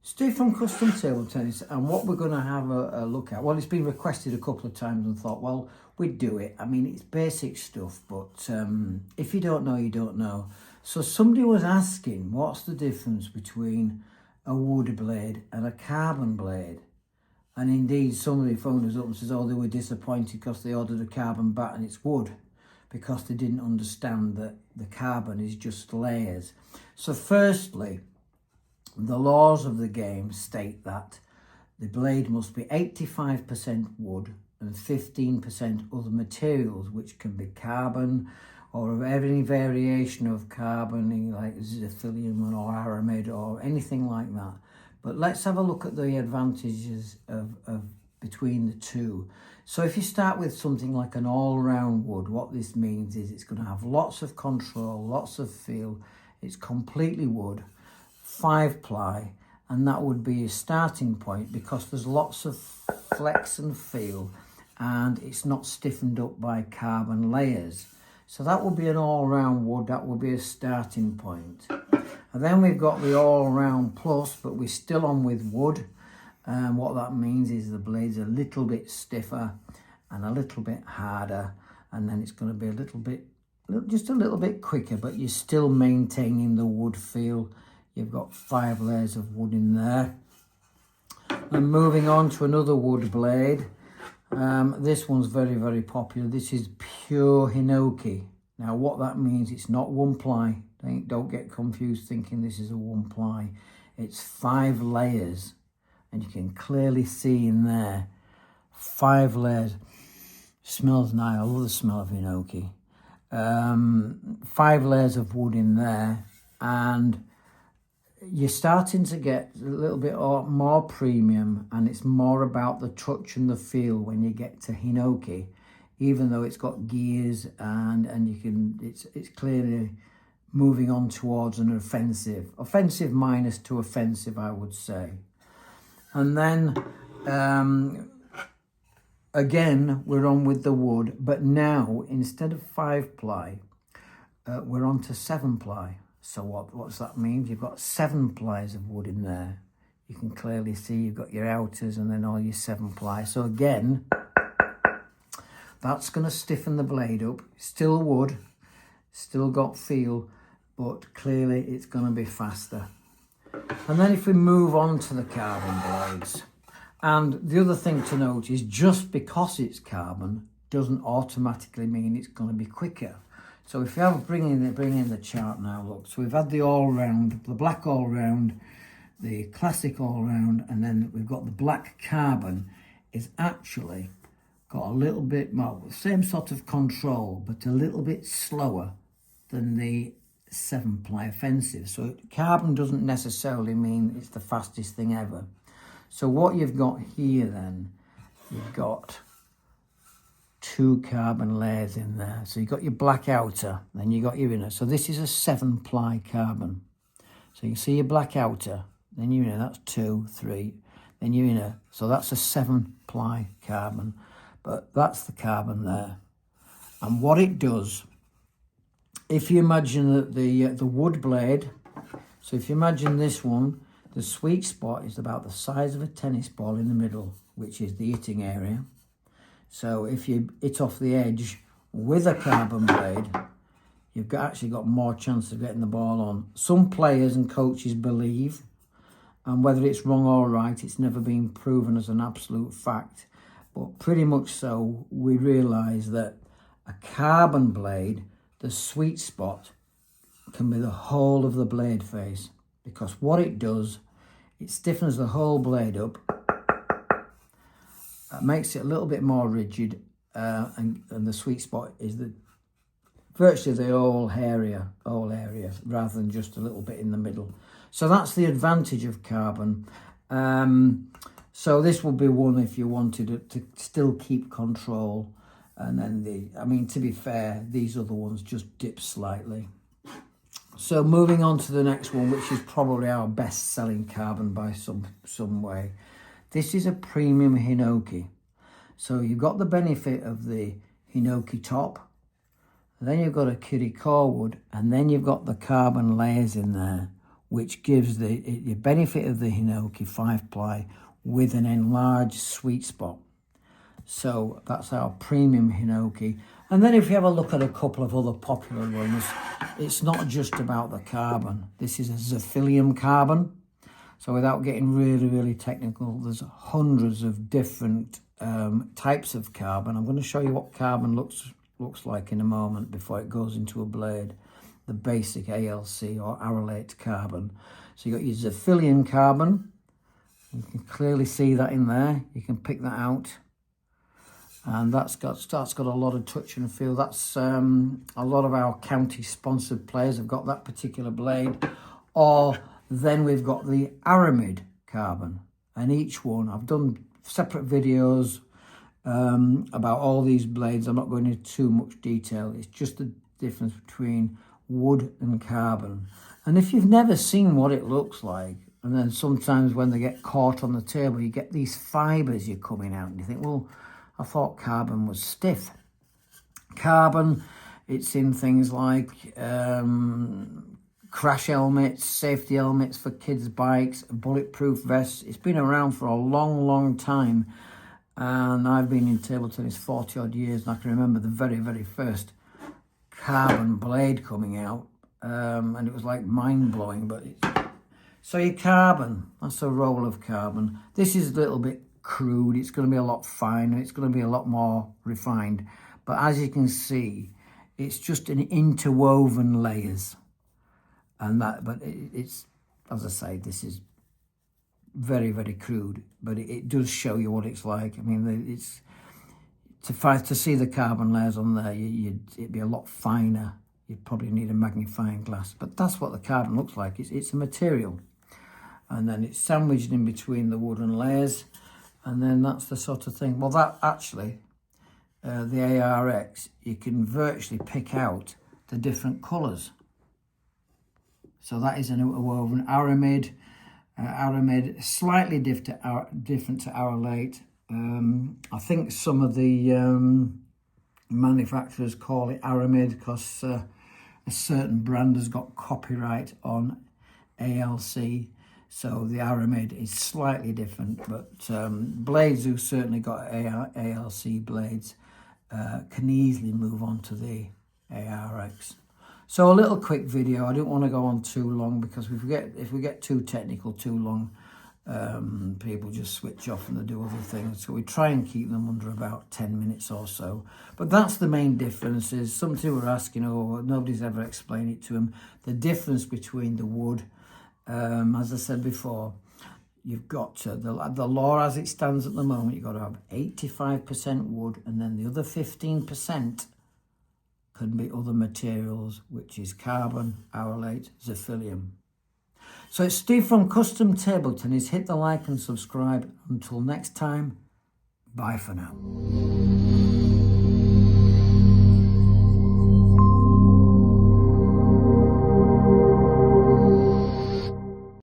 Steve from Custom Table Tennis, and what we're going to have a look at, well, it's been requested a couple of times and thought, well, we'd do it. I mean, it's basic stuff, but if you don't know, you don't know. So somebody was asking, what's the difference between a wood blade and a carbon blade? And indeed, somebody phoned us up and says, oh, they were disappointed because they ordered a carbon bat and it's wood, because they didn't understand that the carbon is just layers. So firstly, the laws of the game state that the blade must be 85% wood and 15% other materials, which can be carbon or of any variation of carbon, like zirconium or aramid or anything like that. But let's have a look at the advantages of between the two. So if you start with something like an all-round wood, what this means is it's going to have lots of control, lots of feel. It's completely wood, 5-ply, and that would be a starting point because there's lots of flex and feel and it's not stiffened up by carbon layers. So that would be an all-round wood, that would be a starting point. And then we've got the all-round plus, but we're still on with wood. And what that means is the blade's a little bit stiffer and a little bit harder, and then it's going to be a little bit, just a little bit quicker, but you're still maintaining the wood feel. You've got 5 layers of wood in there. And moving on to another wood blade. This one's very, very popular. This is pure Hinoki. Now what that means, it's not 1-ply. Don't get confused thinking this is a 1-ply. It's 5 layers. And you can clearly see in there, 5 layers. Smells nice. I love the smell of Hinoki. 5 layers of wood in there, and you're starting to get a little bit more premium, and it's more about the touch and the feel when you get to Hinoki, even though it's got gears and you can, it's clearly moving on towards an offensive minus to offensive, I would say. And then again, we're on with the wood, but now instead of 5-ply, we're on to 7-ply. So what's that mean? You've got 7 plies of wood in there. You can clearly see you've got your outers and then all your 7-ply. So again, that's going to stiffen the blade up. Still wood, still got feel, but clearly it's going to be faster. And then if we move on to the carbon blades, and the other thing to note is just because it's carbon doesn't automatically mean it's going to be quicker. So if you have bring in the chart now, look. So we've had the all-round, the black all-round, the classic all-round, and then we've got the black carbon is actually got a little bit more, same sort of control, but a little bit slower than the 7-ply offensive. So carbon doesn't necessarily mean it's the fastest thing ever. So what you've got here then, you've got 2 carbon layers in there. So you've got your black outer, then you got your inner. So this is a 7-ply carbon. So you can see your black outer, then your inner, that's 2, 3, then your inner. So that's a 7-ply carbon, but that's the carbon there. And what it does, if you imagine that the wood blade, so if you imagine this one, the sweet spot is about the size of a tennis ball in the middle, which is the hitting area. So if you hit off the edge with a carbon blade, you've actually got more chance of getting the ball on. Some players and coaches believe, and whether it's wrong or right, it's never been proven as an absolute fact, but pretty much so, we realise that a carbon blade, the sweet spot, can be the whole of the blade face, because what it does, it stiffens the whole blade up, makes it a little bit more rigid, and the sweet spot is virtually the whole area rather than just a little bit in the middle. So that's the advantage of carbon. So this would be one if you wanted to still keep control, and then to be fair, these other ones just dip slightly. So moving on to the next one, which is probably our best selling carbon by some way. This is a premium Hinoki. So you've got the benefit of the Hinoki top, then you've got a Kirikor wood, and then you've got the carbon layers in there, which gives the benefit of the Hinoki 5-ply with an enlarged sweet spot. So that's our premium Hinoki. And then if you have a look at a couple of other popular ones, it's not just about the carbon. This is a Zirconium carbon. So without getting really, really technical, there's hundreds of different types of carbon. I'm going to show you what carbon looks like in a moment before it goes into a blade. The basic ALC or arylate carbon. So you've got your Zirconium carbon. You can clearly see that in there. You can pick that out. And that's got a lot of touch and feel. That's a lot of our county sponsored players have got that particular blade. Or then we've got the Aramid carbon, and each one, I've done separate videos about all these blades. I'm not going into too much detail. It's just the difference between wood and carbon. And if you've never seen what it looks like, and then sometimes when they get caught on the table, you get these fibres you're coming out, and you think, well, I thought carbon was stiff. Carbon, it's in things like crash helmets, safety helmets for kids' bikes, bulletproof vests. It's been around for a long, long time. And I've been in table tennis 40 odd years, and I can remember the very, very first carbon blade coming out. And it was like mind-blowing. So your carbon, that's a roll of carbon. This is a little bit crude. It's going to be a lot finer. It's going to be a lot more refined. But as you can see, it's just an interwoven layers. But it's, as I say, this is very, very crude, but it does show you what it's like. I mean, it's to see the carbon layers on there, it'd be a lot finer. You'd probably need a magnifying glass, but that's what the carbon looks like. It's a material, and then it's sandwiched in between the wooden layers, and then that's the sort of thing. Well, that actually, the ARX, you can virtually pick out the different colours. So that is an interwoven Aramid. Aramid, slightly different to arylate. I think some of the manufacturers call it Aramid because a certain brand has got copyright on ALC. So the Aramid is slightly different, but blades who certainly got ALC blades can easily move on to the ARX. So a little quick video. I don't want to go on too long because if we get too technical too long, people just switch off and they do other things. So we try and keep them under about 10 minutes or so. But that's the main difference. Is some people were asking, oh, nobody's ever explained it to them. The difference between the wood, as I said before, you've got the law as it stands at the moment, you've got to have 85% wood, and then the other 15% can be other materials, which is carbon, arylate, Zirconium. So it's Steve from Custom Table Tennis. Hit the like and subscribe. Until next time, bye for now.